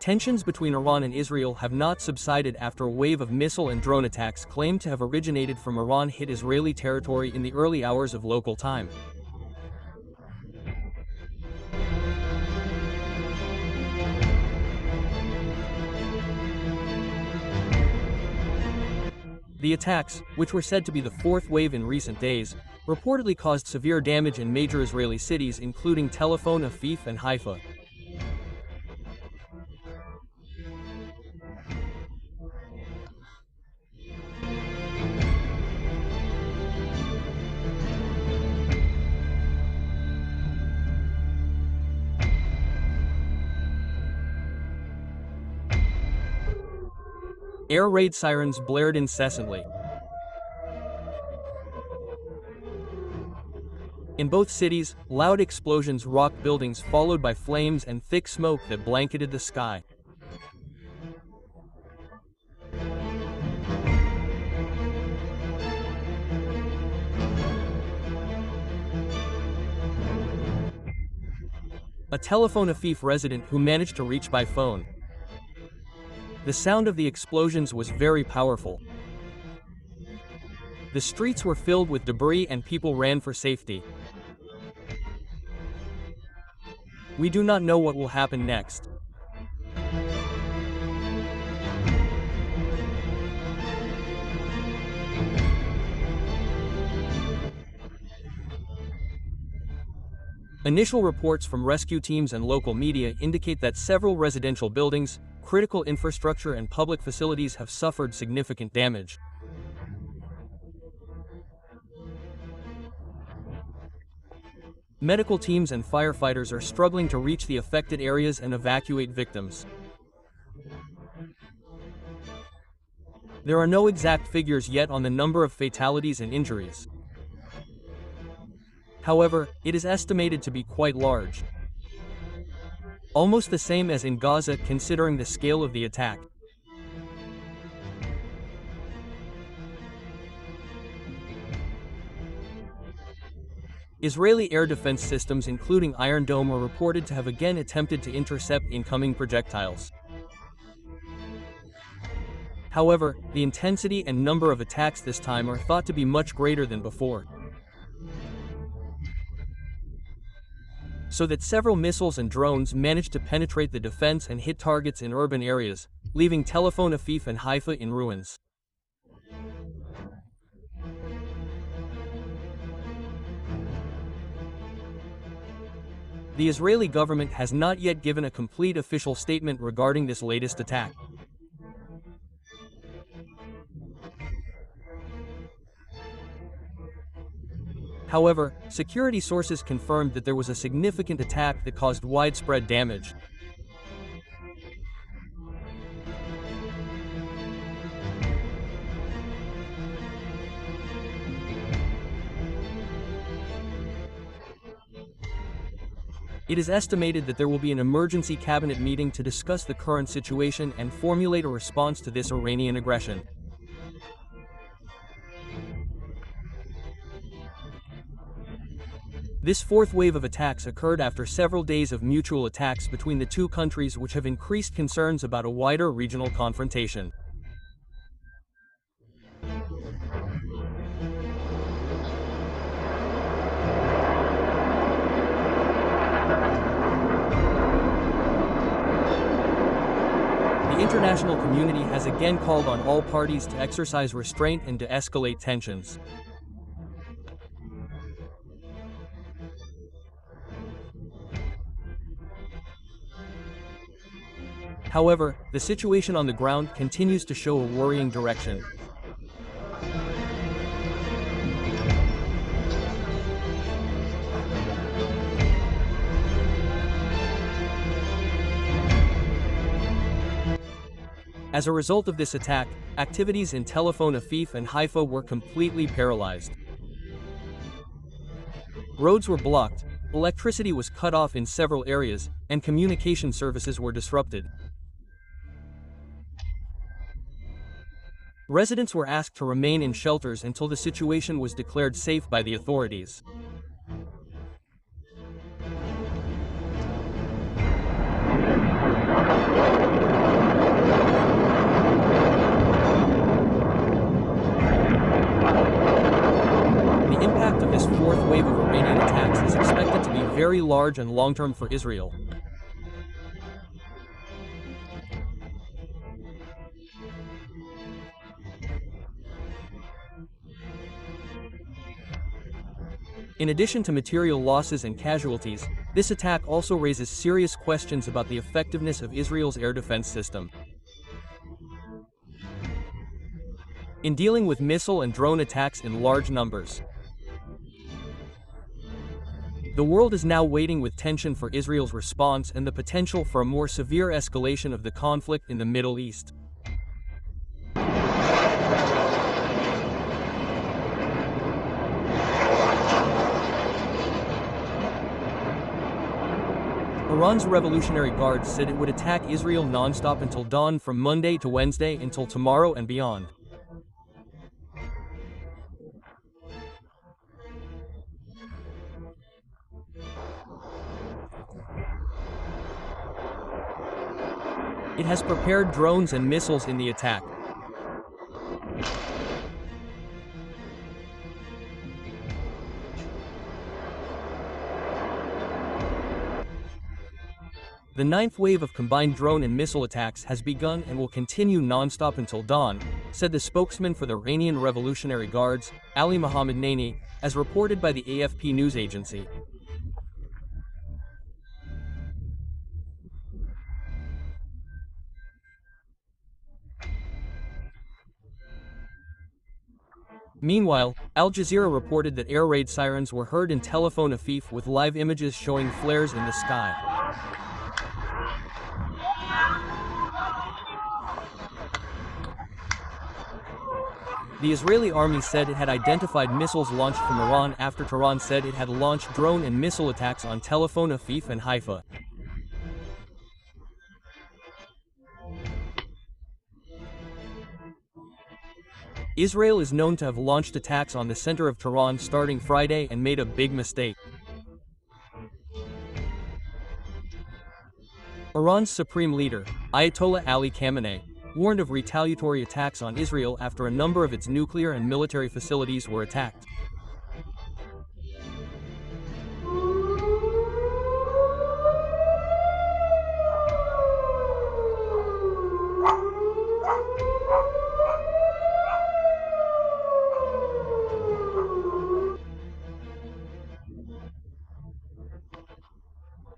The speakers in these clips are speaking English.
Tensions between Iran and Israel have not subsided after a wave of missile and drone attacks claimed to have originated from Iran hit Israeli territory in the early hours of local time. The attacks, which were said to be the fourth wave in recent days, reportedly caused severe damage in major Israeli cities including Tel Aviv and Haifa. Air raid sirens blared incessantly. In both cities, loud explosions rocked buildings followed by flames and thick smoke that blanketed the sky. A Tel Aviv resident who managed to reach by phone. The sound of the explosions was very powerful. The streets were filled with debris and people ran for safety. We do not know what will happen next. Initial reports from rescue teams and local media indicate that several residential buildings, critical infrastructure and public facilities have suffered significant damage. Medical teams and firefighters are struggling to reach the affected areas and evacuate victims. There are no exact figures yet on the number of fatalities and injuries. However, it is estimated to be quite large. Almost the same as in Gaza considering the scale of the attack. Israeli air defense systems including Iron Dome are reported to have again attempted to intercept incoming projectiles. However, the intensity and number of attacks this time are thought to be much greater than before. So that several missiles and drones managed to penetrate the defense and hit targets in urban areas, leaving Tel Aviv and Haifa in ruins. The Israeli government has not yet given a complete official statement regarding this latest attack. However, security sources confirmed that there was a significant attack that caused widespread damage. It is estimated that there will be an emergency cabinet meeting to discuss the current situation and formulate a response to this Iranian aggression. This fourth wave of attacks occurred after several days of mutual attacks between the two countries, which have increased concerns about a wider regional confrontation. The international community has again called on all parties to exercise restraint and to escalate tensions. However, the situation on the ground continues to show a worrying direction. As a result of this attack, activities in Tel Aviv and Haifa were completely paralyzed. Roads were blocked, electricity was cut off in several areas, and communication services were disrupted. Residents were asked to remain in shelters until the situation was declared safe by the authorities. very large and long-term for Israel. In addition to material losses and casualties, this attack also raises serious questions about the effectiveness of Israel's air defense system. In dealing with missile and drone attacks in large numbers, the world is now waiting with tension for Israel's response and the potential for a more severe escalation of the conflict in the Middle East. Iran's Revolutionary Guard said it would attack Israel non-stop until dawn from Monday to Wednesday until tomorrow and beyond. It has prepared drones and missiles in the attack. The ninth wave of combined drone and missile attacks has begun and will continue non-stop until dawn, said the spokesman for the Iranian Revolutionary Guards, Ali Mohammad Naini, as reported by the AFP news agency. Meanwhile, Al Jazeera reported that air raid sirens were heard in Tel Afif with live images showing flares in the sky. The Israeli army said it had identified missiles launched from Iran after Tehran said it had launched drone and missile attacks on Tel Afif and Haifa. Israel is known to have launched attacks on the center of Tehran starting Friday and made a big mistake. Iran's supreme leader, Ayatollah Ali Khamenei, warned of retaliatory attacks on Israel after a number of its nuclear and military facilities were attacked.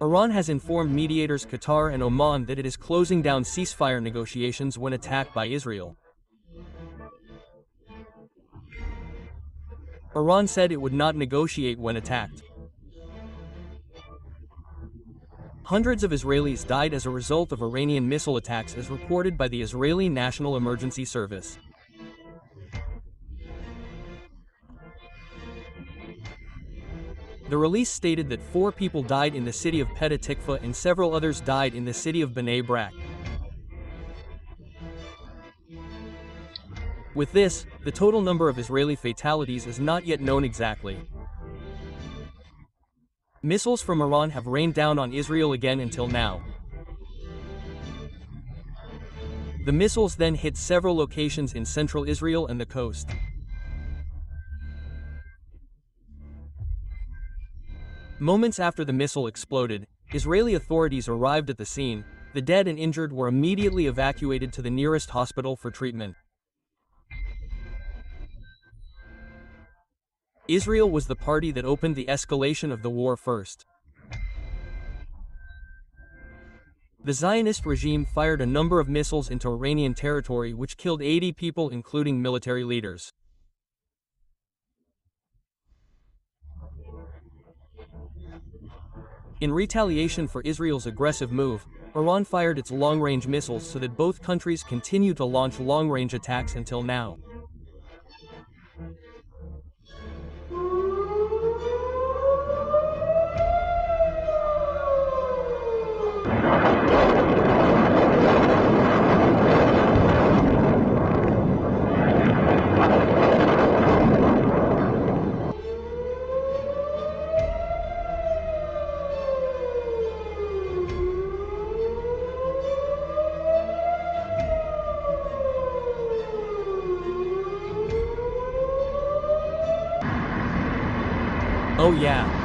Iran has informed mediators Qatar and Oman that it is closing down ceasefire negotiations when attacked by Israel. Iran said it would not negotiate when attacked. Hundreds of Israelis died as a result of Iranian missile attacks as reported by the Israeli National Emergency Service. The release stated that 4 people died in the city of Petah Tikva and several others died in the city of Bnei Brak. With this, the total number of Israeli fatalities is not yet known exactly. Missiles from Iran have rained down on Israel again until now. The missiles then hit several locations in central Israel and the coast. Moments after the missile exploded, Israeli authorities arrived at the scene. The dead and injured were immediately evacuated to the nearest hospital for treatment. Israel was the party that opened the escalation of the war first. The Zionist regime fired a number of missiles into Iranian territory which killed 80 people including military leaders. In retaliation for Israel's aggressive move, Iran fired its long-range missiles so that both countries continue to launch long-range attacks until now. Oh yeah.